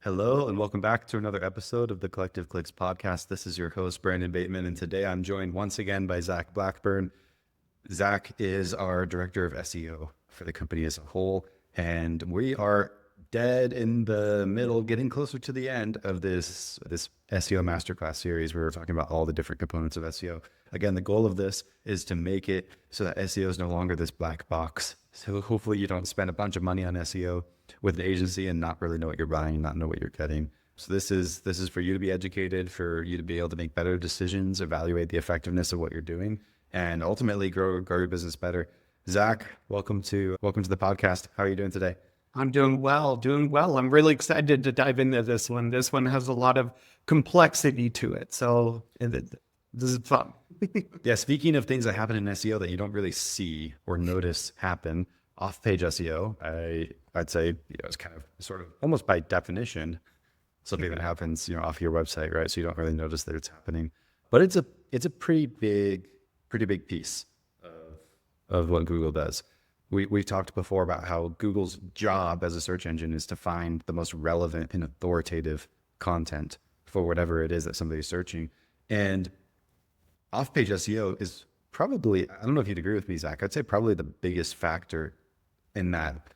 Hello, and welcome back to another episode of the Collective Clicks podcast. This is your host, Brandon Bateman, and today I'm joined once again by Zach Blackburn. Zach is our director of SEO for the company as a whole, and we are dead in the middle, getting closer to the end of this SEO Masterclass series where we're talking about all the different components of SEO. Again, the goal of this is to make it so that SEO is no longer this black box. So hopefully you don't spend a bunch of money on SEO with an agency and not really know what you're buying, not know what you're getting. So this is for you to be educated, for you to be able to make better decisions, evaluate the effectiveness of what you're doing, and ultimately grow your business better. Zach, welcome to the podcast. How are you doing today? I'm doing well. I'm really excited to dive into this one. This one has a lot of complexity to it. So this is fun. Yeah, speaking of things that happen in SEO that you don't really see or notice happen, off-page SEO, I'd say it's kind of sort of almost by definition something that happens off your website, right? So you don't really notice that it's happening, but it's a pretty big piece of what Google does. We've talked before about how Google's job as a search engine is to find the most relevant and authoritative content for whatever it is that somebody's searching. And off-page SEO is probably, I don't know if you'd agree with me, Zach, I'd say probably the biggest factor in that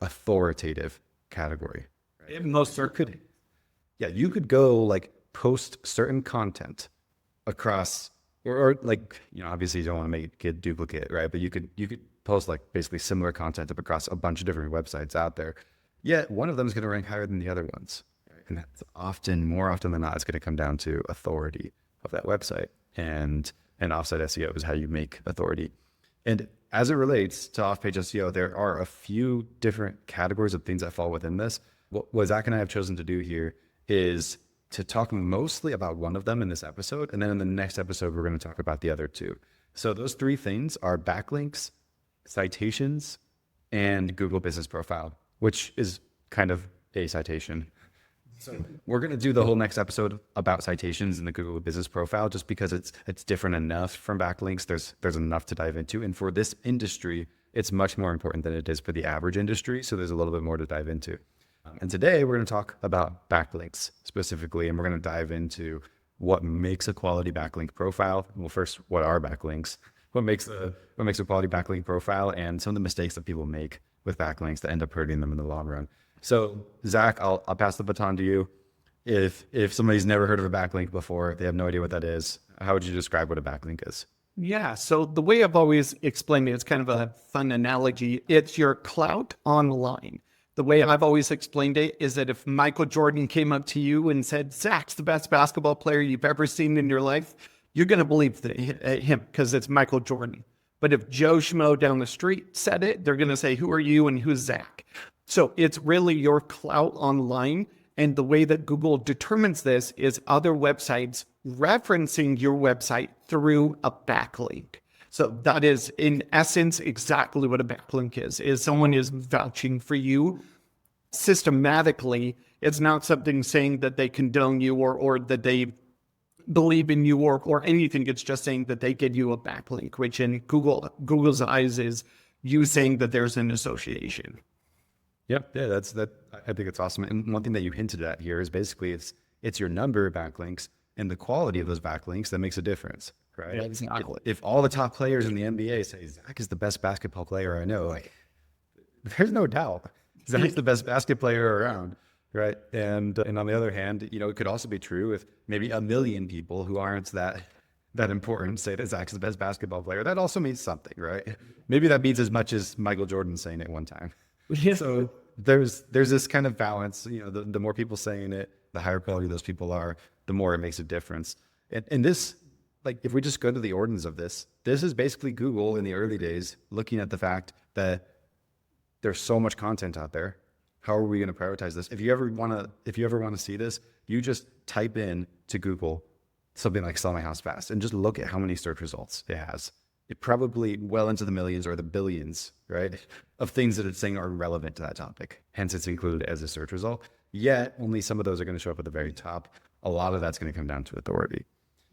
authoritative category. Right? Most certainly. Yeah, you could go like post certain content across, or like, obviously you don't want to make it duplicate, right? But you could post like basically similar content up across a bunch of different websites out there. Yet one of them is going to rank higher than the other ones. Right? And that's more often than not, it's going to come down to authority of that website. And offsite SEO is how you make authority. And as it relates to off-page SEO, there are a few different categories of things that fall within this. What Zach and I have chosen to do here is to talk mostly about one of them in this episode. And then in the next episode, we're going to talk about the other two. So those three things are backlinks, citations, and Google Business Profile, which is kind of a citation. So we're going to do the whole next episode about citations in the Google Business Profile, just because it's different enough from backlinks. There's enough to dive into. And for this industry, it's much more important than it is for the average industry. So there's a little bit more to dive into. And today we're going to talk about backlinks specifically, and we're going to dive into what makes a quality backlink profile. Well, first, what are backlinks? What makes a quality backlink profile, and some of the mistakes that people make with backlinks that end up hurting them in the long run. So Zach, I'll pass the baton to you. If somebody's never heard of a backlink before, they have no idea what that is, how would you describe what a backlink is? Yeah. So the way I've always explained it, it's kind of a fun analogy. It's your clout online. The way I've always explained it is that if Michael Jordan came up to you and said, Zach's the best basketball player you've ever seen in your life, you're going to believe him because it's Michael Jordan. But if Joe Schmo down the street said it, they're going to say, who are you and who's Zach? So it's really your clout online. And the way that Google determines this is other websites referencing your website through a backlink. So that is, in essence, exactly what a backlink is someone is vouching for you systematically. It's not something saying that they condone you or that they believe in you or anything. It's just saying that they give you a backlink, which in Google's eyes is you saying that there's an association. Yeah, that's that. I think it's awesome. And one thing that you hinted at here is basically it's your number of backlinks and the quality of those backlinks that makes a difference, right? Yeah, exactly. If all the top players in the NBA say Zach is the best basketball player I know, like there's no doubt Zach's the best basketball player around, right? And on the other hand, it could also be true if maybe 1 million people who aren't that important say that Zach's the best basketball player. That also means something, right? Maybe that means as much as Michael Jordan saying it one time. So there's this kind of balance, the more people saying it, the higher quality those people are, the more it makes a difference. And this, like, if we just go to the origins of this is basically Google in the early days looking at the fact that there's so much content out there. How are we going to prioritize this? If you ever want to see this, you just type in to Google something like sell my house fast and just look at how many search results it has. It probably well into the millions or the billions, right, of things that it's saying are relevant to that topic. Hence, it's included as a search result. Yet, only some of those are going to show up at the very top. A lot of that's going to come down to authority.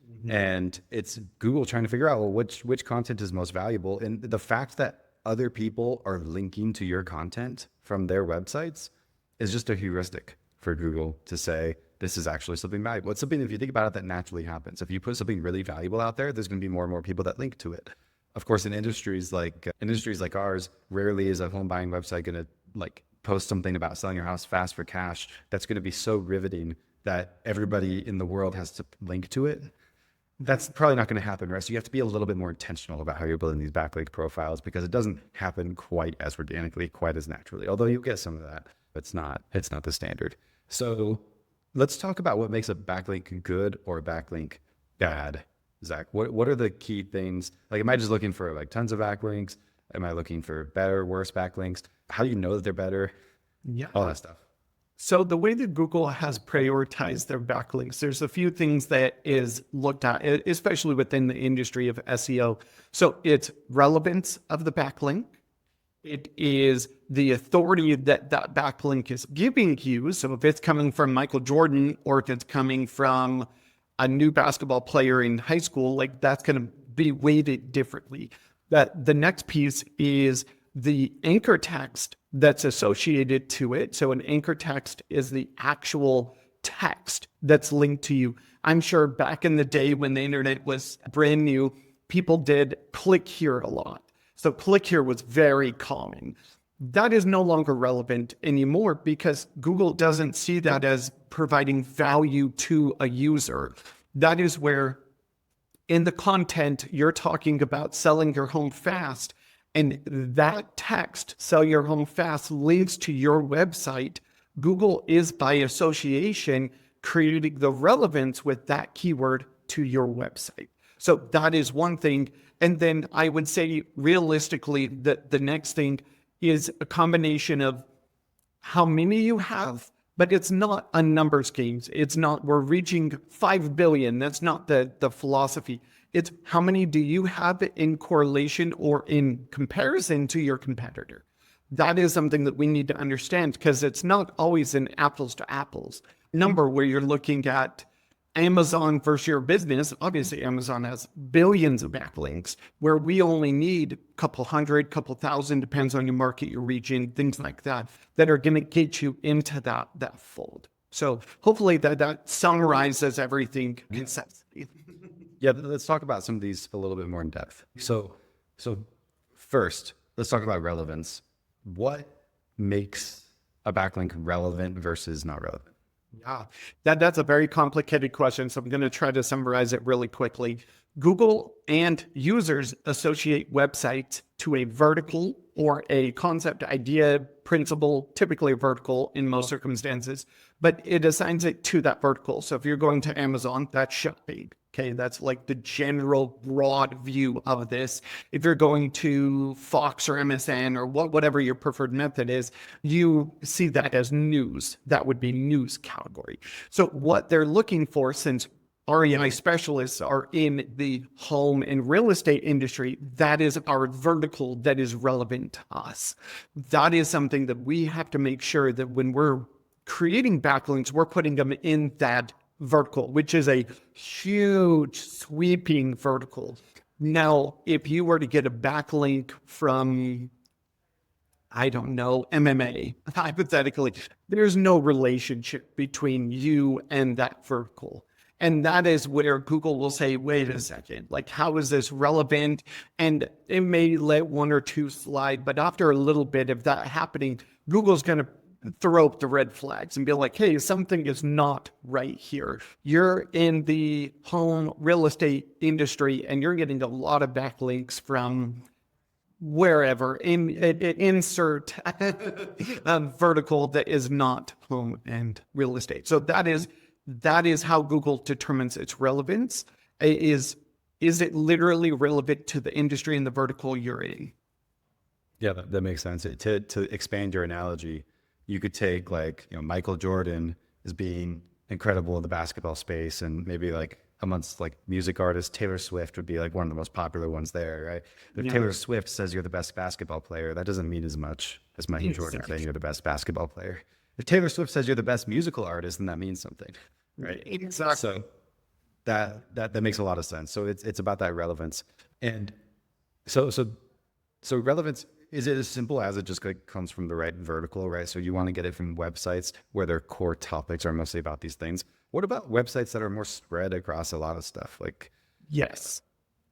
Mm-hmm. And it's Google trying to figure out, well, which content is most valuable. And the fact that other people are linking to your content from their websites is just a heuristic for Google to say, this is actually something valuable. It's something, if you think about it, that naturally happens. If you put something really valuable out there, there's going to be more and more people that link to it. Of course, in industries like ours, rarely is a home buying website going to like post something about selling your house fast for cash that's going to be so riveting that everybody in the world has to link to it. That's probably not going to happen, right? So you have to be a little bit more intentional about how you're building these backlink profiles, because it doesn't happen quite as organically, quite as naturally. Although you'll get some of that, but it's not the standard. So let's talk about what makes a backlink good or a backlink bad. Zach, what are the key things? Like, am I just looking for like tons of backlinks? Am I looking for better, worse backlinks? How do you know that they're better? Yeah. All that stuff. So the way that Google has prioritized their backlinks, there's a few things that is looked at, especially within the industry of SEO. So it's relevance of the backlink. It is the authority that that backlink is giving you. So if it's coming from Michael Jordan, or if it's coming from a new basketball player in high school, like that's going to be weighted differently. That the next piece is the anchor text that's associated to it. So an anchor text is the actual text that's linked to you. I'm sure back in the day when the internet was brand new, people did click here a lot. So click here was very common. That is no longer relevant anymore because Google doesn't see that as providing value to a user. That is where in the content you're talking about selling your home fast, and that text, sell your home fast, links to your website. Google is by association creating the relevance with that keyword to your website. So that is one thing. And then I would say realistically that the next thing is a combination of how many you have, but it's not a numbers game. It's not, we're reaching 5 billion. That's not the philosophy. It's how many do you have in correlation or in comparison to your competitor. That is something that we need to understand, because it's not always an apples to apples number where you're looking at Amazon versus your business. Obviously, Amazon has billions of backlinks, where we only need a couple hundred, couple thousand, depends on your market, your region, things like that, that are going to get you into that fold. So hopefully that summarizes everything conceptually. Yeah, let's talk about some of these a little bit more in depth. So first, let's talk about relevance. What makes a backlink relevant versus not relevant? Yeah, that's a very complicated question. So I'm going to try to summarize it really quickly. Google and users associate websites to a vertical or a concept, idea, principle, typically a vertical in most circumstances, but it assigns it to that vertical. So if you're going to Amazon, that's shopping. Okay, that's like the general broad view of this. If you're going to Fox or MSN or whatever your preferred method is, you see that as news. That would be news category. So what they're looking for, since REI specialists are in the home and real estate industry, that is our vertical that is relevant to us. That is something that we have to make sure that when we're creating backlinks, we're putting them in that vertical, which is a huge sweeping vertical. Now, if you were to get a backlink from, I don't know, MMA, hypothetically, there's no relationship between you and that vertical. And that is where Google will say, wait a second, like, how is this relevant? And it may let one or two slide, but after a little bit of that happening, Google's going to throw up the red flags and be like, hey, something is not right here. You're in the home real estate industry and you're getting a lot of backlinks from wherever, insert vertical that is not home and real estate. So that is how Google determines its relevance. Is it literally relevant to the industry and the vertical you're in? Yeah, that makes sense. To expand your analogy, you could take, like, Michael Jordan as being incredible in the basketball space, and maybe like amongst like music artists, Taylor Swift would be like one of the most popular ones there, right? If Taylor Swift says you're the best basketball player, that doesn't mean as much as Michael Jordan saying you're the best basketball player. If Taylor Swift says you're the best musical artist, then that means something, right? Exactly. So that makes a lot of sense. So it's about that relevance, and so relevance Is it as simple as it just like comes from the right vertical, right? So you want to get it from websites where their core topics are mostly about these things. What about websites that are more spread across a lot of stuff? Like, Yes.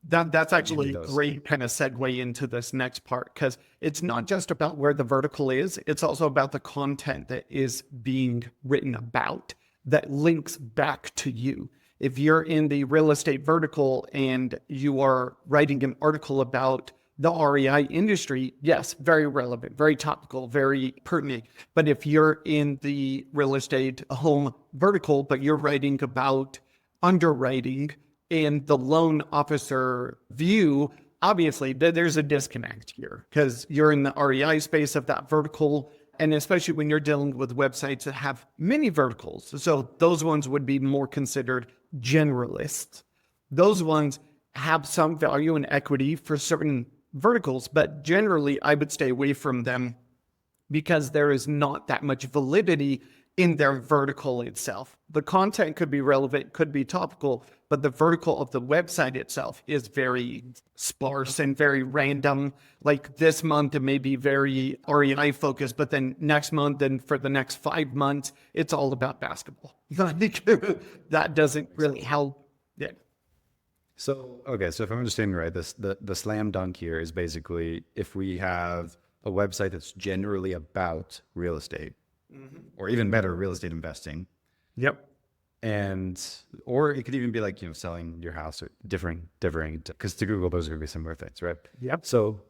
That's give me actually a those. great kind of segue into this next part, because it's not just about where the vertical is, it's also about the content that is being written about that links back to you. If you're in the real estate vertical and you are writing an article about the REI industry, yes, very relevant, very topical, very pertinent. But if you're in the real estate home vertical, but you're writing about underwriting and the loan officer view, obviously there's a disconnect here because you're in the REI space of that vertical. And especially when you're dealing with websites that have many verticals. So those ones would be more considered generalists. Those ones have some value and equity for certain verticals, but generally I would stay away from them because there is not that much validity in their vertical itself. The content could be relevant, could be topical, but the vertical of the website itself is very sparse and very random. Like this month, it may be very REI focused, but then next month and for the next 5 months, it's all about basketball. That doesn't really help. Yeah. So, okay, so if I'm understanding right, the slam dunk here is basically if we have a website that's generally about real estate, or even better, real estate investing, Yep. or it could even be like, selling your house or differing, because to Google, those are going to be similar things, right? Yep. So,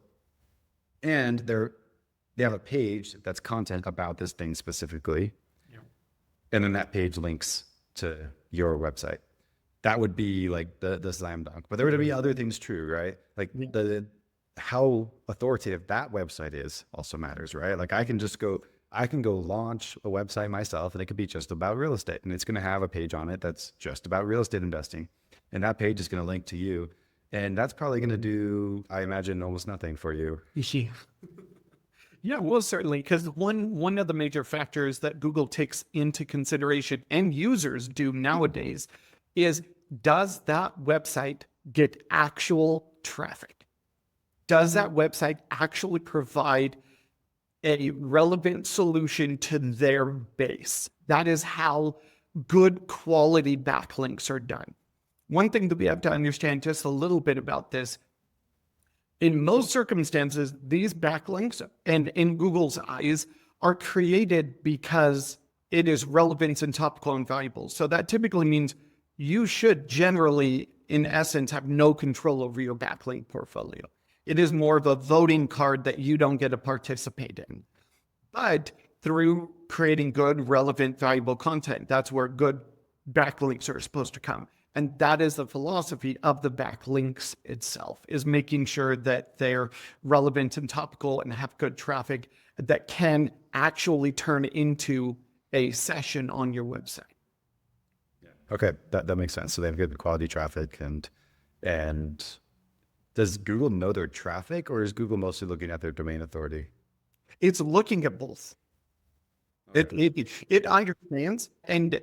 and they have a page that's content about this thing specifically. Yep. And then that page links to your website. That would be like the slam dunk, but there would be other things true, right? Like how authoritative that website is also matters, right? Like I can go launch a website myself and it could be just about real estate and it's going to have a page on it that's just about real estate investing. And that page is going to link to you. And that's probably going to do, I imagine, almost nothing for you. Yeah, well, certainly, because one of the major factors that Google takes into consideration and users do nowadays is, does that website get actual traffic? Does that website actually provide a relevant solution to their base? That is how good quality backlinks are done. One thing that we have to understand just a little bit about this, in most circumstances, these backlinks, and in Google's eyes, are created because it is relevant and topical and valuable. So that typically means you should generally, in essence, have no control over your backlink portfolio. It is more of a voting card that you don't get to participate in. But through creating good, relevant, valuable content, that's where good backlinks are supposed to come. And that is the philosophy of the backlinks itself, is making sure that they're relevant and topical and have good traffic that can actually turn into a session on your website. Okay, that makes sense. So they have good quality traffic, and does Google know their traffic, or is Google mostly looking at their domain authority? It's looking at both. It understands, and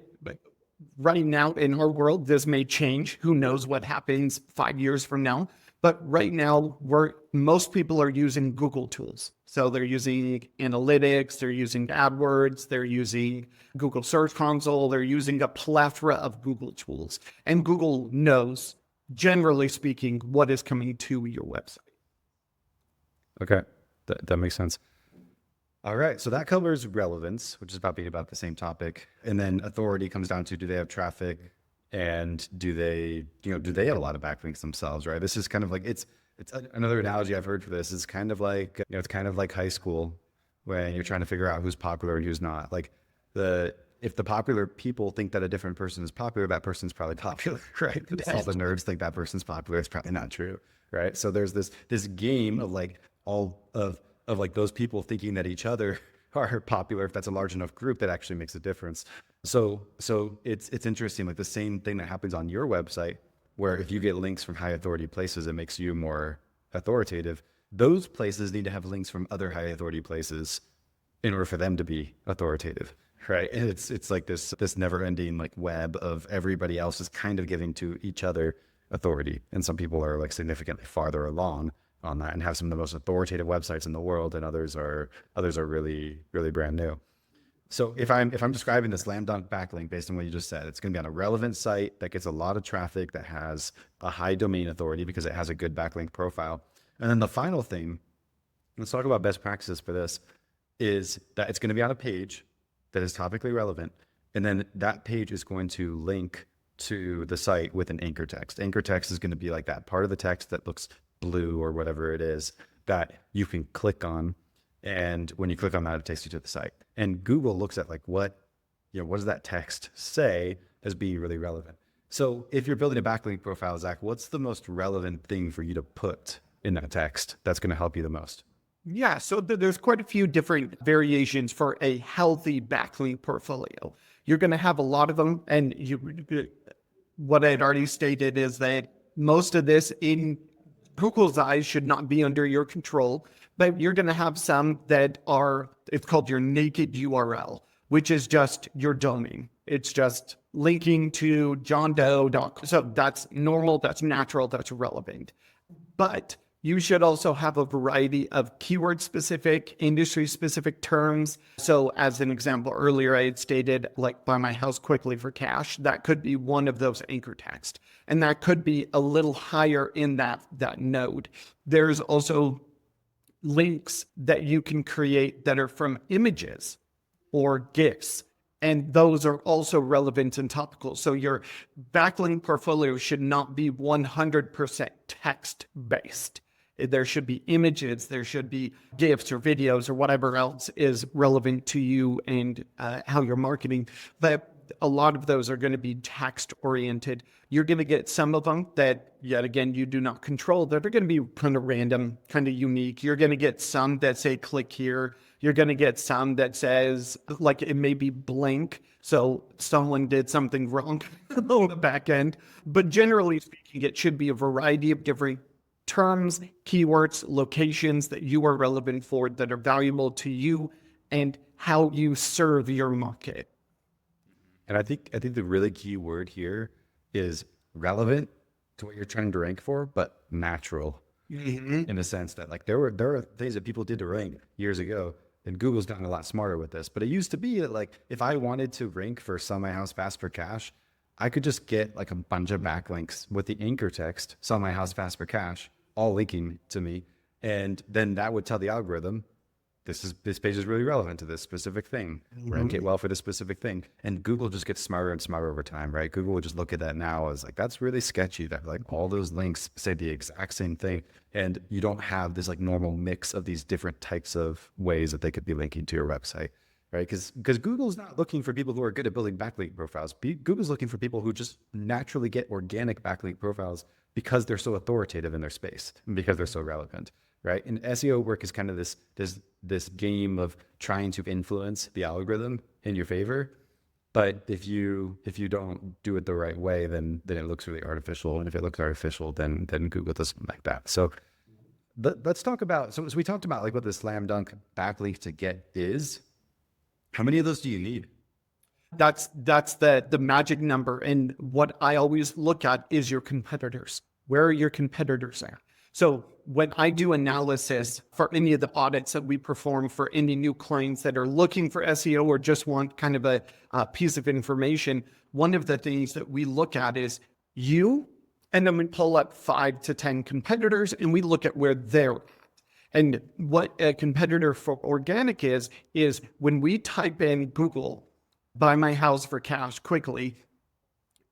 right now in our world, this may change. Who knows what happens 5 years from now? But right now, most people are using Google tools. So they're using analytics, they're using AdWords, they're using Google Search Console, they're using a plethora of Google tools. And Google knows, generally speaking, what is coming to your website. Okay, that makes sense. All right, so that covers relevance, which is about being about the same topic. And then authority comes down to, do they have traffic? And do they have a lot of backlinks themselves, right? This is kind of like, it's another analogy I've heard for this is kind of like, it's kind of like high school when you're trying to figure out who's popular and who's not. Like if the popular people think that a different person is popular, that person's probably popular, right? If all the nerds think that person's popular, it's probably not true, right? So there's this game of like all of like those people thinking that each other are popular. If that's a large enough group, that actually makes a difference. So it's interesting, like the same thing that happens on your website, where if you get links from high authority places, it makes you more authoritative. Those places need to have links from other high authority places in order for them to be authoritative, right? And it's like this never ending like web of everybody else is kind of giving to each other authority. And some people are like significantly farther along on that and have some of the most authoritative websites in the world, and others are really, really brand new. So if I'm describing the slam dunk backlink based on what you just said, it's going to be on a relevant site that gets a lot of traffic, that has a high domain authority because it has a good backlink profile. And then the final thing, let's talk about best practices for this, is that it's going to be on a page that is topically relevant. And then that page is going to link to the site with an anchor text. Anchor text is going to be like that part of the text that looks blue or whatever it is that you can click on. And when you click on that, it takes you to the site. And Google looks at like what does that text say as being really relevant. So if you're building a backlink profile, Zach, what's the most relevant thing for you to put in that text that's going to help you the most? Yeah, so there's quite a few different variations for a healthy backlink portfolio. You're going to have a lot of them. And what I had already stated is that most of this in Google's eyes should not be under your control, but you're going to have some that it's called your naked URL, which is just your domain. It's just linking to johndoe.com. So that's normal, that's natural, that's relevant. But you should also have a variety of keyword-specific, industry-specific terms. So as an example, earlier I had stated, like, buy my house quickly for cash. That could be one of those anchor text. And that could be a little higher in that node. There's also links that you can create that are from images or GIFs. And those are also relevant and topical. So your backlink portfolio should not be 100% text-based. There should be images, there should be GIFs or videos or whatever else is relevant to you and how you're marketing. But a lot of those are going to be text-oriented. You're going to get some of them that, yet again, you do not control, that are going to be kind of random, kind of unique. You're going to get some that say, click here. You're going to get some that says, like, it may be blank. So someone did something wrong on the back end. But generally speaking, it should be a variety of different terms, keywords, locations that you are relevant for, that are valuable to you and how you serve your market. And I think the really key word here is relevant to what you're trying to rank for, but natural. In the sense that, like, there are things that people did to rank years ago, and Google's gotten a lot smarter with this. But it used to be that, like, if I wanted to rank for sell my house fast for cash, I could just get like a bunch of backlinks with the anchor text, sell my house fast for cash, all linking to me. And then that would tell the algorithm, this page is really relevant to this specific thing. Rank it well for this specific thing. And Google just gets smarter and smarter over time, right? Google would just look at that now as like, that's really sketchy that like all those links say the exact same thing. And you don't have this like normal mix of these different types of ways that they could be linking to your website, right? Because Google's not looking for people who are good at building backlink profiles. Google's looking for people who just naturally get organic backlink profiles because they're so authoritative in their space and because they're so relevant, right? And SEO work is kind of this game of trying to influence the algorithm in your favor. But if you don't do it the right way, then it looks really artificial. And if it looks artificial, then Google doesn't like that. So let's talk about, so we talked about like what the slam dunk backlink to get is. How many of those do you need? That's the magic number. And what I always look at is your competitors. Where are your competitors at? So when I do analysis for any of the audits that we perform for any new clients that are looking for SEO or just want kind of a piece of information, one of the things that we look at is you, and then we pull up 5 to 10 competitors and we look at where they're at. And what a competitor for organic is when we type in Google, buy my house for cash quickly,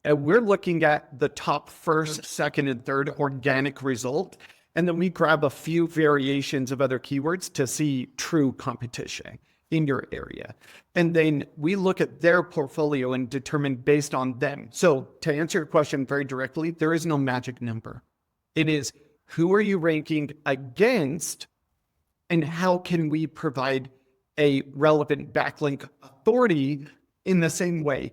and we're looking at the top first, second, and third organic result. And then we grab a few variations of other keywords to see true competition in your area. And then we look at their portfolio and determine based on them. So to answer your question very directly, there is no magic number. It is, who are you ranking against, and how can we provide a relevant backlink authority in the same way?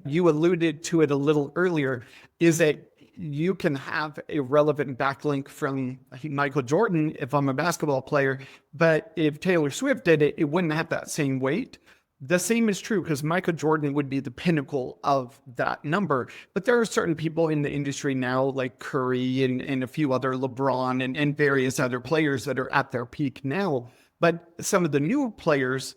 You alluded to it a little earlier, is that you can have a relevant backlink from Michael Jordan if I'm a basketball player, but if Taylor Swift did it, it wouldn't have that same weight. The same is true because Michael Jordan would be the pinnacle of that number. But there are certain people in the industry now, like Curry and a few other LeBron and various other players that are at their peak now. But some of the new players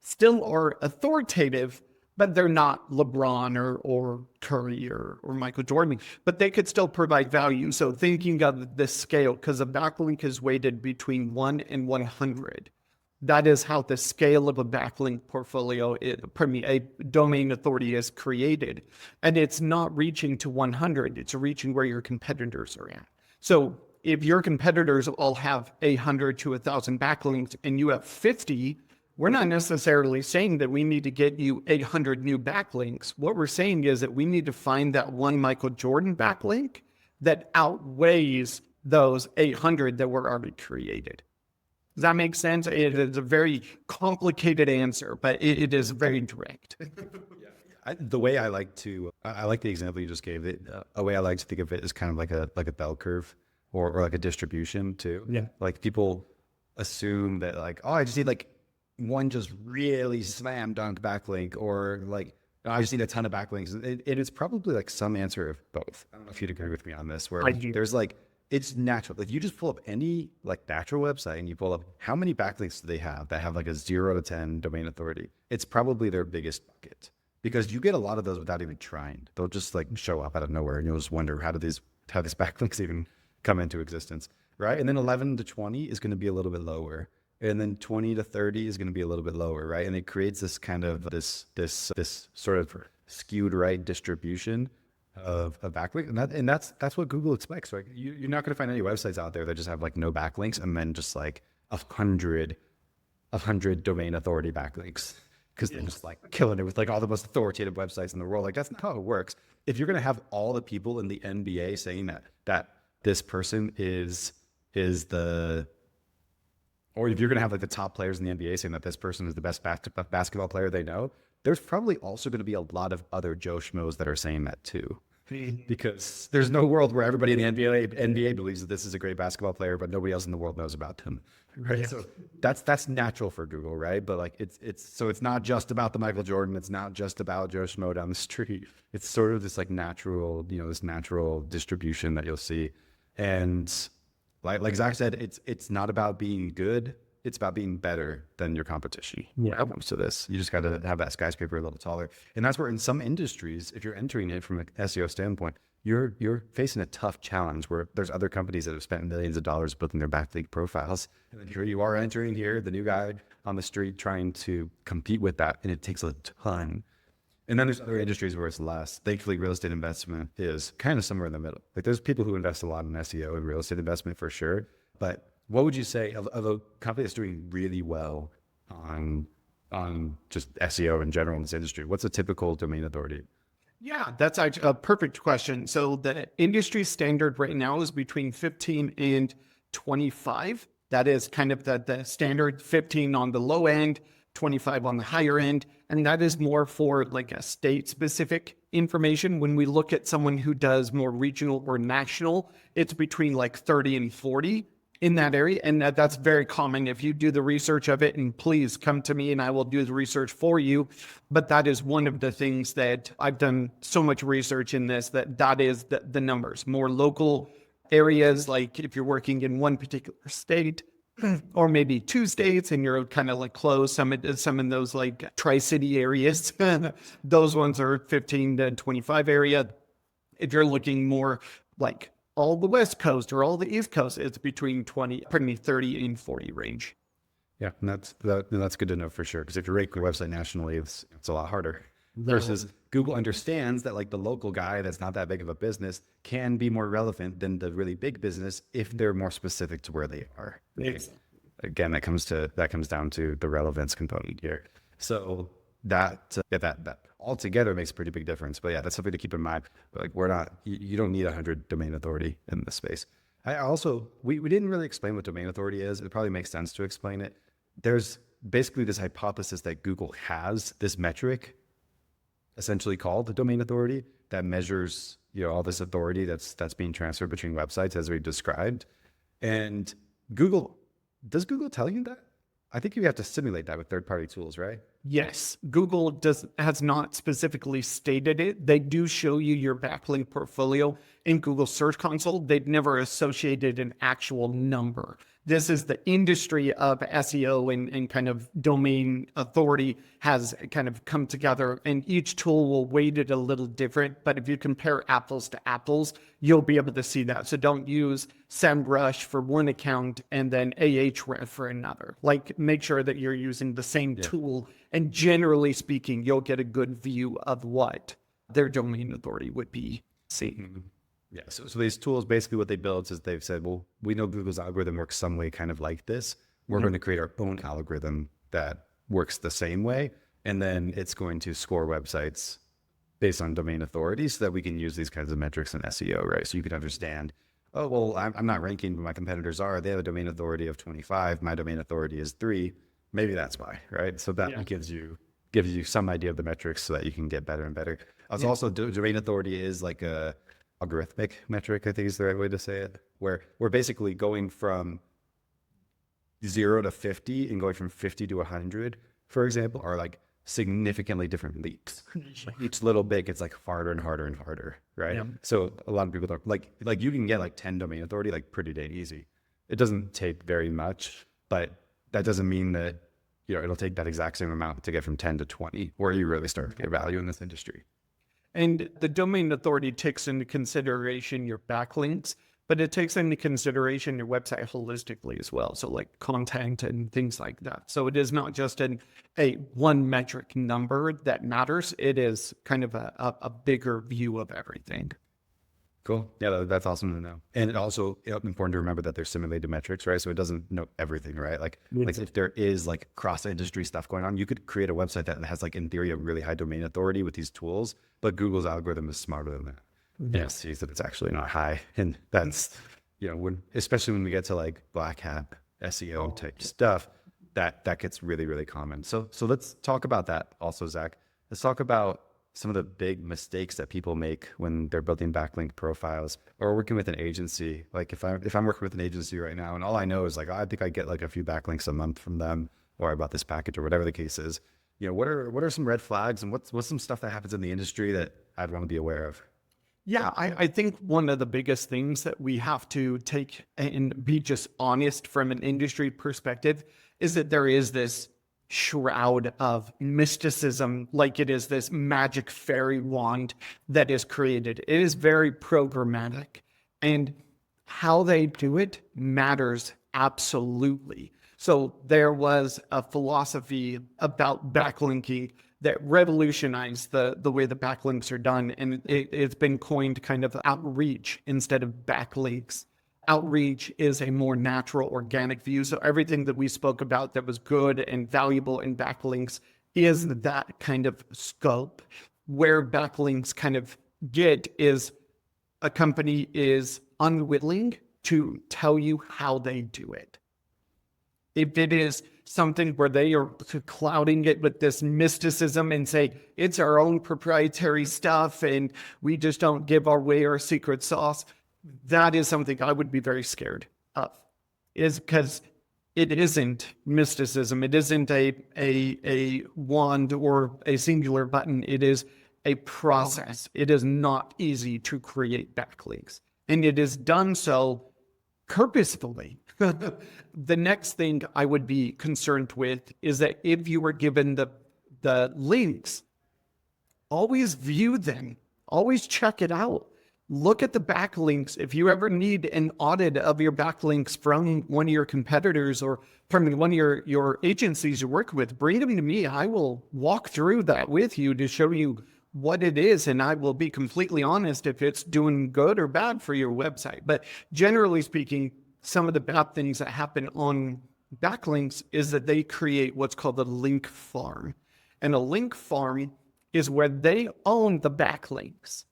still are authoritative, but they're not LeBron or Curry or Michael Jordan, but they could still provide value. So thinking of the scale, because a backlink is weighted between 1 and 100. That is how the scale of a backlink portfolio, a domain authority is created. And it's not reaching to 100, it's reaching where your competitors are at. So if your competitors all have 100 to 1,000 backlinks and you have 50, we're not necessarily saying that we need to get you 800 new backlinks. What we're saying is that we need to find that one Michael Jordan backlink that outweighs those 800 that were already created. Does that make sense? It is a very complicated answer, but it is very direct. The way I like the example you just gave. A way I like to think of it is kind of like a bell curve or like a distribution too. Yeah. Like people assume that like, oh, I just need like one just really slam dunk backlink, or like, oh, I just need a ton of backlinks. It's probably like some answer of both. I don't know if you'd agree with me on this, where there's like, it's natural. If you just pull up any like natural website and you pull up how many backlinks do they have that have like a 0 to 10 domain authority, it's probably their biggest bucket, because you get a lot of those without even trying. They'll just like show up out of nowhere and you'll just wonder how these backlinks even come into existence, right? And then 11 to 20 is going to be a little bit lower. And then 20 to 30 is going to be a little bit lower, right? And it creates this kind of this sort of skewed right distribution of backlink, and that's what Google expects, right? You're not going to find any websites out there that just have like no backlinks and then just like 100 domain authority backlinks, because they're just like killing it with like all the most authoritative websites in the world. Like that's not how it works. If you're going to have all the people in the NBA saying that this person is the, or if you're going to have like the top players in the NBA saying that this person is the best basketball player they know, there's probably also going to be a lot of other Joe Schmoes that are saying that too. Because there's no world where everybody in the NBA believes that this is a great basketball player, but nobody else in the world knows about them. Right. Yeah. So that's natural for Google, right? But like it's not just about the Michael Jordan. It's not just about Joe Schmo down the street. It's sort of this like natural, this natural distribution that you'll see. And like Zach said, it's not about being good. It's about being better than your competition. When it comes to this, you just got to have that skyscraper a little taller. And that's where in some industries, if you're entering it from an SEO standpoint, you're facing a tough challenge where there's other companies that have spent millions of dollars building their backlink profiles. And then here you are entering here, the new guy on the street trying to compete with that. And it takes a ton. And then there's other industries where it's less. Thankfully, real estate investment is kind of somewhere in the middle. Like there's people who invest a lot in SEO and real estate investment for sure. But what would you say of a company that's doing really well on just SEO in general in this industry? What's a typical domain authority? Yeah, that's actually a perfect question. So the industry standard right now is between 15 and 25. That is kind of the standard, 15 on the low end, 25 on the higher end. And that is more for like a state specific information. When we look at someone who does more regional or national, it's between like 30 and 40 in that area. And that's very common. If you do the research of it, and please come to me and I will do the research for you. But that is one of the things that I've done so much research in this, that is the numbers. More local areas, like if you're working in one particular state, or maybe two states and you're kind of like close, some in those like tri-city areas, those ones are 15 to 25 area. If you're looking more like all the West Coast or all the East Coast, it's between 30 and 40 range. Yeah, and that's good to know for sure. Because if you're ranking a website nationally, it's a lot harder. Versus Google understands that like the local guy that's not that big of a business can be more relevant than the really big business if they're more specific to where they are. Exactly. Again, that comes down to the relevance component here. So that altogether makes a pretty big difference. But yeah, that's something to keep in mind. Like you don't need 100 domain authority in this space. I also, we didn't really explain what domain authority is. It probably makes sense to explain it. There's basically this hypothesis that Google has this metric essentially called the domain authority that measures, all this authority that's being transferred between websites as we described. And does Google tell you that? I think you have to simulate that with third-party tools, right? Yes, Google has not specifically stated it. They do show you your backlink portfolio in Google Search Console. They've never associated an actual number. This is the industry of SEO and kind of domain authority has kind of come together, and each tool will weight it a little different. But if you compare apples to apples, you'll be able to see that. So don't use SEMrush for one account and then Ahref for another. Like, make sure that you're using the same tool. And generally speaking, you'll get a good view of what their domain authority would be seeing. Yeah. So these tools, basically what they build is they've said, well, we know Google's algorithm works some way kind of like this. We're going to create our own algorithm that works the same way. And then it's going to score websites based on domain authority so that we can use these kinds of metrics in SEO, right? So you can understand, oh, well, I'm not ranking, but my competitors are. They have a domain authority of 25. My domain authority is 3. Maybe that's why, right? So that gives you some idea of the metrics so that you can get better and better. Also, domain authority is like a algorithmic metric, I think is the right way to say it, where we're basically going from 0 to 50 and going from 50 to 100, for example, are like significantly different leaps. Each little bit gets like harder and harder and harder, right? So a lot of people don't like you can get like 10 domain authority like pretty dang easy. It doesn't take very much, but that doesn't mean that, you know, it'll take that exact same amount to get from 10 to 20, where you really start to get value in this industry. And the domain authority takes into consideration your backlinks, but it takes into consideration your website holistically as well. So like content and things like that. So it is not just a one metric number that matters. It is kind of a bigger view of everything. Cool. Yeah, that's awesome to know. And it also important to remember that there's simulated metrics, right? So it doesn't know everything, right? Like if there is like cross-industry stuff going on, you could create a website that has like in theory a really high domain authority with these tools, but Google's algorithm is smarter than that. Yeah, sees that it's actually not high. And that's, you know, especially when we get to like black hat SEO type stuff, that gets really, really common. So let's talk about that also, Zach. Let's talk about some of the big mistakes that people make when they're building backlink profiles or working with an agency. Like if I'm working with an agency right now and all I know is like, I think I get like a few backlinks a month from them, or I bought this package or whatever the case is, you know, what are some red flags and what's some stuff that happens in the industry that I'd want to be aware of? Yeah, I think one of the biggest things that we have to take and be just honest from an industry perspective is that there is this shroud of mysticism, like it is this magic fairy wand that is created. It is very programmatic, and how they do it matters absolutely. So there was a philosophy about backlinking that revolutionized the way the backlinks are done, and it's been coined kind of outreach instead of backlinks. Outreach is a more natural, organic view. So everything that we spoke about that was good and valuable in backlinks is that kind of scope. Where backlinks kind of get is a company is unwilling to tell you how they do it. If it is something where they are clouding it with this mysticism and say, it's our own proprietary stuff and we just don't give away our secret sauce, that is something I would be very scared of, is because it isn't mysticism. It isn't a wand or a singular button. It is a process. It is not easy to create backlinks, and it is done so purposefully. The next thing I would be concerned with is that if you were given the links, always view them, always check it out. Look at the backlinks. If you ever need an audit of your backlinks from one of your competitors or from one of your agencies you work with, bring them to me. I will walk through that with you to show you what it is, and I will be completely honest if it's doing good or bad for your website. But generally speaking, some of the bad things that happen on backlinks is that they create what's called a link farm. And a link farm is where they own the backlinks.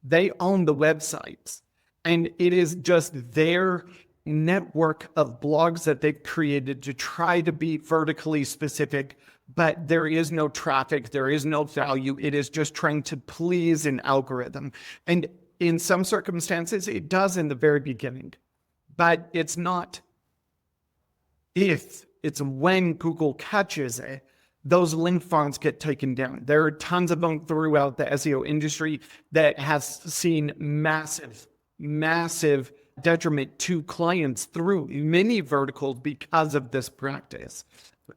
They own the websites, and it is just their network of blogs that they've created to try to be vertically specific, but there is no traffic, there is no value. It is just trying to please an algorithm. And in some circumstances, it does in the very beginning, but it's not if, it's when Google catches it those link farms get taken down. There are tons of them throughout the SEO industry that has seen massive detriment to clients through many verticals because of this practice.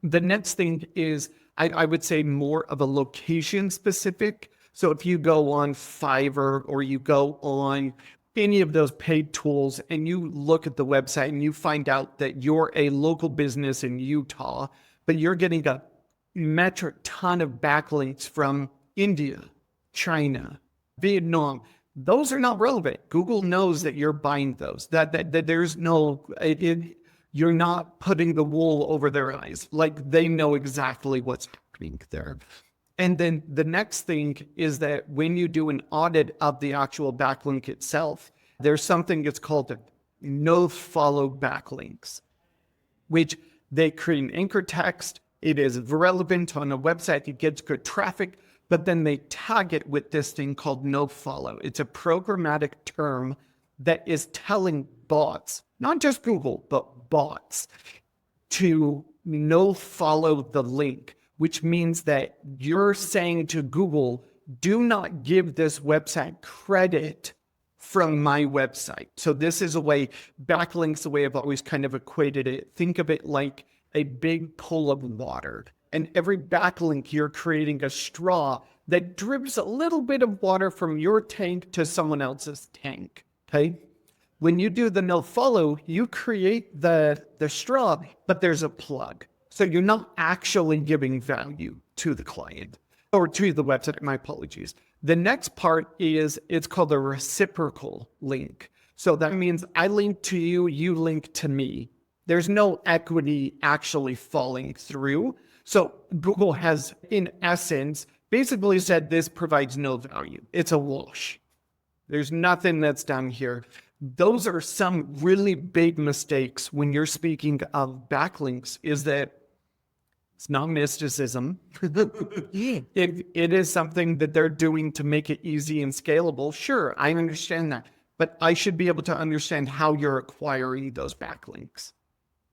The next thing is, I would say, more of a location specific. So if you go on Fiverr or you go on any of those paid tools and you look at the website and you find out that you're a local business in Utah, but you're getting a metric ton of backlinks from India, China, Vietnam, those are not relevant. Google knows that you're buying those, that there's no, you're not putting the wool over their eyes. Like, they know exactly what's happening there. And then the next thing is that when you do an audit of the actual backlink itself, there's something that's called no-follow backlinks, which they create an anchor text. It is relevant on a website. It gets good traffic, but then they tag it with this thing called no-follow. It's a programmatic term that is telling bots, not just Google, but bots, to no-follow the link, which means that you're saying to Google, do not give this website credit from my website. So this is a way, backlinks, the way I've always kind of equated it. Think of it like a big pool of water. And every backlink, you're creating a straw that drips a little bit of water from your tank to someone else's tank, okay? When you do the no-follow, you create the straw, but there's a plug. So you're not actually giving value to the client or to the website. My apologies. The next part is, it's called a reciprocal link. So that means I link to you, you link to me. There's no equity actually falling through. So Google has, in essence, basically said this provides no value. It's a wash. There's nothing that's done here. Those are some really big mistakes when you're speaking of backlinks, is that it's not mysticism. It is something that they're doing to make it easy and scalable. Sure, I understand that. But I should be able to understand how you're acquiring those backlinks.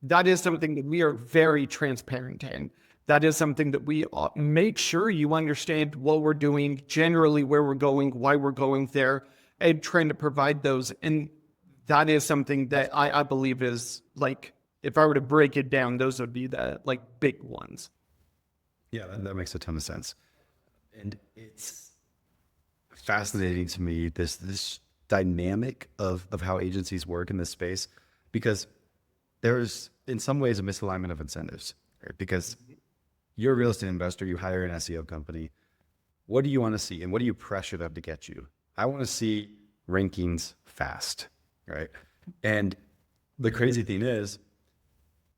That is something that we are very transparent in. That is something that we make sure you understand what we're doing, generally where we're going, why we're going there, and trying to provide those. And that is something that I believe is, like, if I were to break it down, those would be the big ones. Yeah, that makes a ton of sense. And it's fascinating to me, this dynamic of how agencies work in this space, because there's in some ways a misalignment of incentives, right? Because you're a real estate investor, you hire an SEO company. What do you want to see? And what do you pressure them to get you? I want to see rankings fast, right? And the crazy thing is,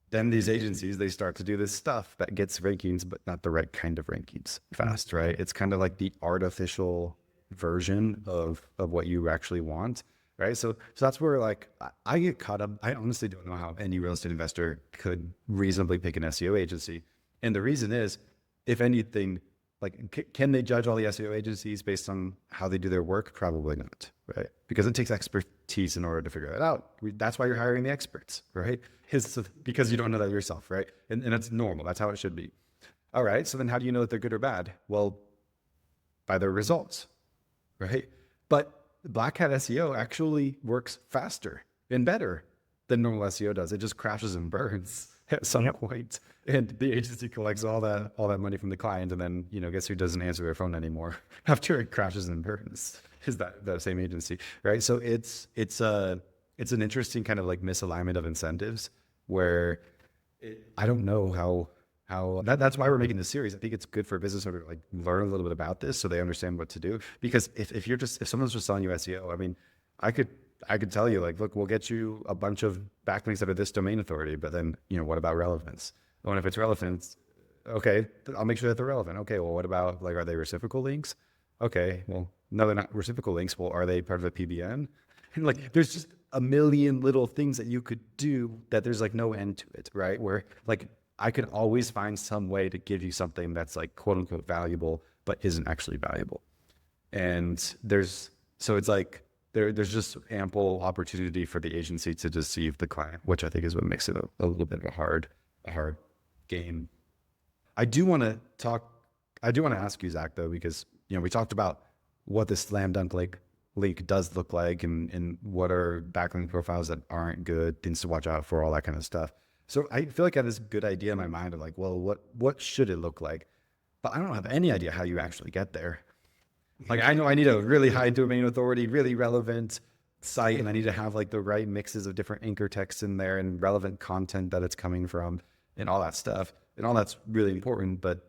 then these agencies, they start to do this stuff that gets rankings, but not the right kind of rankings fast, right? It's kind of like the artificial version of what you actually want, right? So that's where, like, I get caught up. I honestly don't know how any real estate investor could reasonably pick an SEO agency. And the reason is, if anything, like, can they judge all the SEO agencies based on how they do their work? Probably not, right? Because it takes expertise in order to figure that out. That's why you're hiring the experts, right? Because you don't know that yourself, right? And it's normal. That's how it should be. All right, so then how do you know that they're good or bad? Well, by their results, right? But Black Hat SEO actually works faster and better than normal SEO does. It just crashes and burns at some point, and the agency collects all that money from the client, and then, guess who doesn't answer their phone anymore after it crashes and burns? Is that same agency, right? So it's an interesting kind of like misalignment of incentives, where I don't know how that's why we're making this series. I think it's good for a business owner to like learn a little bit about this so they understand what to do. Because if someone's just selling you SEO, I mean, I could tell you, like, look, we'll get you a bunch of backlinks that are this domain authority, but then, what about relevance? Well, and if it's relevant, okay, I'll make sure that they're relevant. Okay, well, what about, like, are they reciprocal links? Okay, well, no, they're not reciprocal links. Well, are they part of a PBN? And, like, there's just a million little things that you could do that there's like no end to it, right? Where, like, I could always find some way to give you something that's like quote unquote valuable, but isn't actually valuable. And so it's like, there's just ample opportunity for the agency to deceive the client, which I think is what makes it a little bit of a hard game. I do want to ask you, Zach, though, because, we talked about what this slam dunk link does look like, and what are backlink profiles that aren't good, things to watch out for, all that kind of stuff. So I feel like I have this good idea in my mind of like, well, what should it look like? But I don't have any idea how you actually get there. Like, I know I need a really high domain authority, really relevant site, and I need to have like the right mixes of different anchor texts in there and relevant content that it's coming from and all that stuff. And all that's really important. But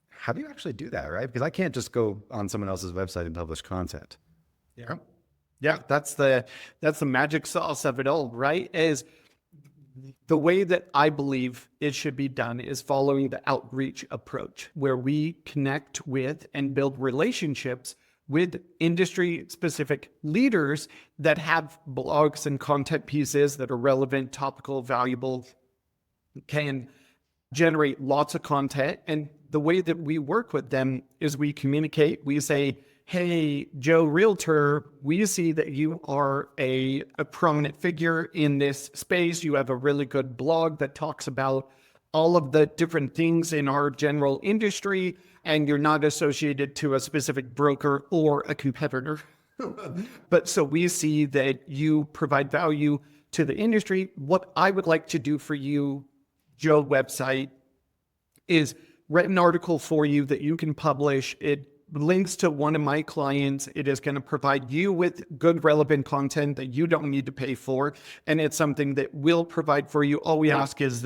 how do you actually do that, right? Because I can't just go on someone else's website and publish content. Yeah. Yeah, that's the magic sauce of it all, right? Is the way that I believe it should be done is following the outreach approach, where we connect with and build relationships with industry-specific leaders that have blogs and content pieces that are relevant, topical, valuable, can generate lots of content. And the way that we work with them is we communicate. We say, hey, Joe Realtor, we see that you are a prominent figure in this space. You have a really good blog that talks about all of the different things in our general industry, and you're not associated to a specific broker or a competitor. But so we see that you provide value to the industry. What I would like to do for you, Joe website, is write an article for you that you can publish. It links to one of my clients. It is going to provide you with good, relevant content that you don't need to pay for. And it's something that will provide for you. All we ask is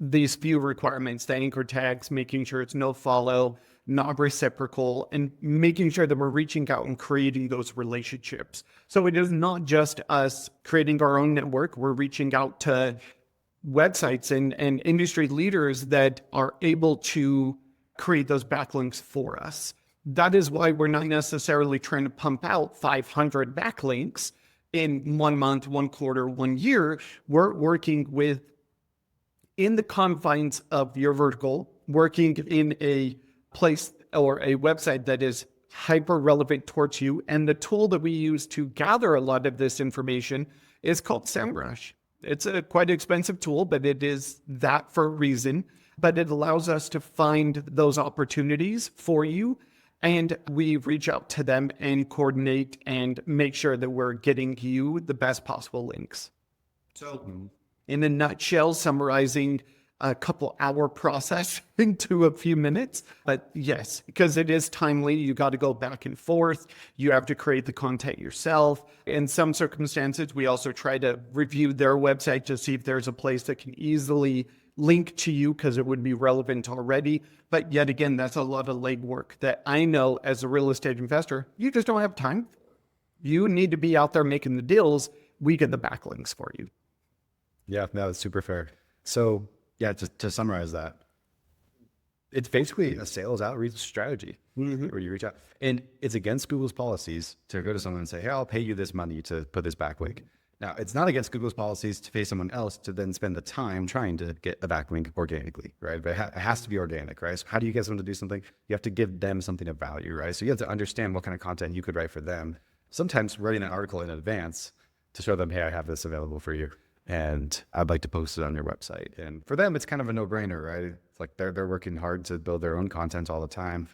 these few requirements, the anchor tags, making sure it's no follow, not reciprocal, and making sure that we're reaching out and creating those relationships. So it is not just us creating our own network. We're reaching out to websites and industry leaders that are able to create those backlinks for us. That is why we're not necessarily trying to pump out 500 backlinks in 1 month, 1 quarter, 1 year. We're working in the confines of your vertical, working in a place or a website that is hyper relevant towards you. And the tool that we use to gather a lot of this information is called SEMrush. It's a quite expensive tool, but it is that for a reason. But it allows us to find those opportunities for you. And we reach out to them and coordinate and make sure that we're getting you the best possible links. So in a nutshell, summarizing a couple hour process into a few minutes, but yes, because it is timely, you got to go back and forth. You have to create the content yourself. In some circumstances, we also try to review their website to see if there's a place that can easily link to you because it would be relevant already. But yet again, that's a lot of legwork that I know as a real estate investor, you just don't have time. You need to be out there making the deals. We get the backlinks for you. Yeah, no, that's super fair. So yeah, to summarize that, it's basically a sales outreach strategy where you reach out, and it's against Google's policies to go to someone and say, hey, I'll pay you this money to put this backlink. Now, it's not against Google's policies to pay someone else to then spend the time trying to get a backlink organically, right? But it has to be organic, right? So how do you get someone to do something? You have to give them something of value, right? So you have to understand what kind of content you could write for them. Sometimes writing an article in advance to show them, hey, I have this available for you, and I'd like to post it on your website. And for them, it's kind of a no-brainer, right? It's like they're working hard to build their own content all the time.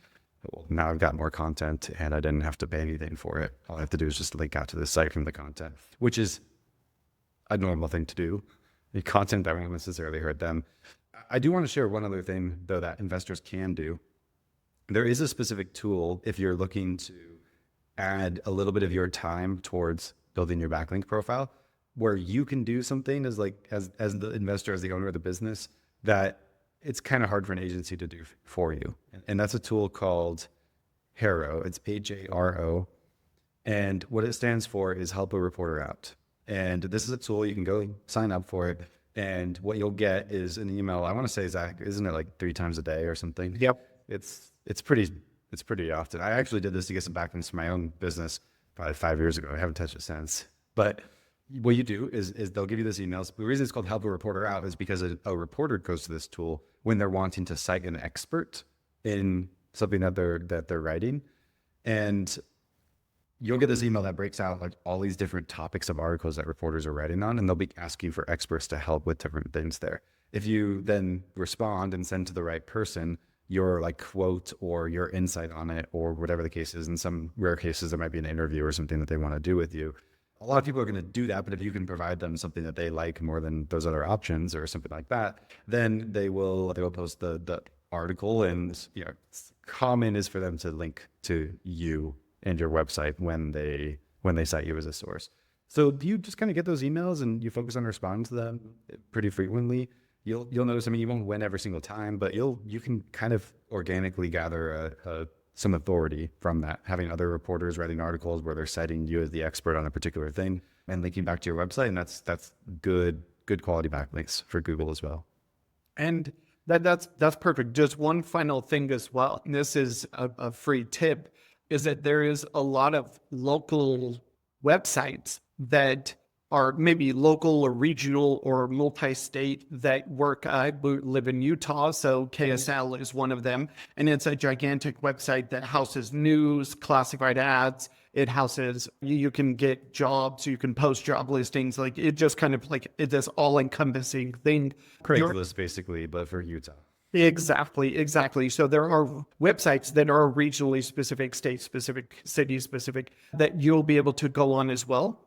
Well, now I've got more content and I didn't have to pay anything for it. All I have to do is just link out to the site from the content, which is a normal thing to do. The content that won't necessarily hurt them. I do want to share one other thing, though, that investors can do. There is a specific tool if you're looking to add a little bit of your time towards building your backlink profile, where you can do something as the investor, as the owner of the business, that it's kind of hard for an agency to do for you. And that's a tool called HARO. It's HARO. And what it stands for is Help a Reporter Out. And this is a tool, you can go sign up for it. And what you'll get is an email. I want to say, Zach, isn't it like 3 times a day or something? Yep. It's pretty often. I actually did this to get some backlinks for my own business probably 5 years ago. I haven't touched it since. But what you do is they'll give you this email. The reason it's called Help a Reporter Out is because a reporter goes to this tool when they're wanting to cite an expert in something that they're writing. And you'll get this email that breaks out like all these different topics of articles that reporters are writing on, and they'll be asking for experts to help with different things there. If you then respond and send to the right person, your like quote or your insight on it or whatever the case is. In some rare cases, there might be an interview or something that they want to do with you. A lot of people are going to do that, but if you can provide them something that they like more than those other options or something like that, then they will post the article. And common is for them to link to you and your website when they cite you as a source. So do you just kind of get those emails and you focus on responding to them pretty frequently? You'll notice, I mean, you won't win every single time, but you can kind of organically gather some authority from that, having other reporters writing articles where they're citing you as the expert on a particular thing and linking back to your website. And that's good quality backlinks for Google as well. And that's perfect. Just one final thing as well, and this is a free tip, is that there is a lot of local websites that are maybe local or regional or multi-state that work. I live in Utah, so KSL is one of them. And it's a gigantic website that houses news, classified ads. It houses, you can get jobs, you can post job listings. Like it just kind of like, it's this all-encompassing thing. Craigslist basically, but for Utah. Exactly. So there are websites that are regionally specific, state specific, city specific that you'll be able to go on as well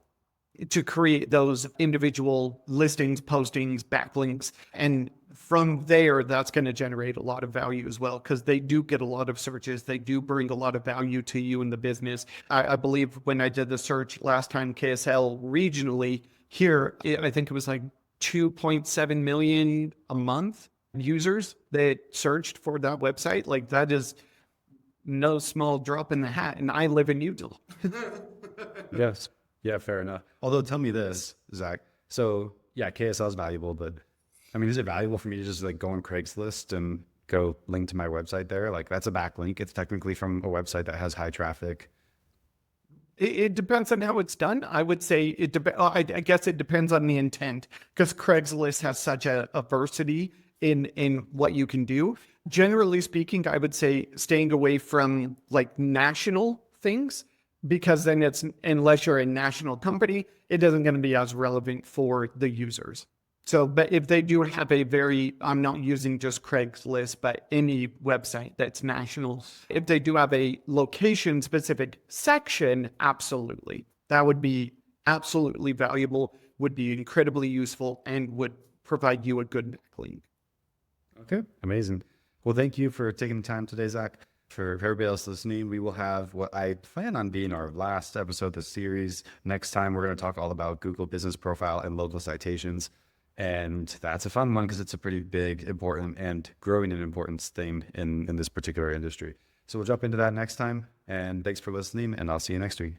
to create those individual listings, postings, backlinks. And from there, that's going to generate a lot of value as well, because they do get a lot of searches. They do bring a lot of value to you in the business. I believe when I did the search last time, KSL regionally here, I think it was like 2.7 million a month users that searched for that website. Like that is no small drop in the hat. And I live in Utah. Yes. Yeah, fair enough. Although tell me this, Zach. So yeah, KSL is valuable, but I mean, is it valuable for me to just like go on Craigslist and go link to my website there? Like that's a backlink. It's technically from a website that has high traffic. It depends on how it's done. I would say I guess it depends on the intent, because Craigslist has such a diversity in what you can do. Generally speaking, I would say staying away from like national things, because then it's, unless you're a national company, it isn't going to be as relevant for the users. So, but if they do have I'm not using just Craigslist, but any website that's national, if they do have a location specific section, absolutely. That would be absolutely valuable, would be incredibly useful, and would provide you a good backlink. Okay, amazing. Well, thank you for taking the time today, Zach. For everybody else listening, we will have what I plan on being our last episode of the series. Next time, we're going to talk all about Google Business Profile and local citations. And that's a fun one because it's a pretty big, important, and growing in importance theme in this particular industry. So we'll jump into that next time. And thanks for listening, and I'll see you next week.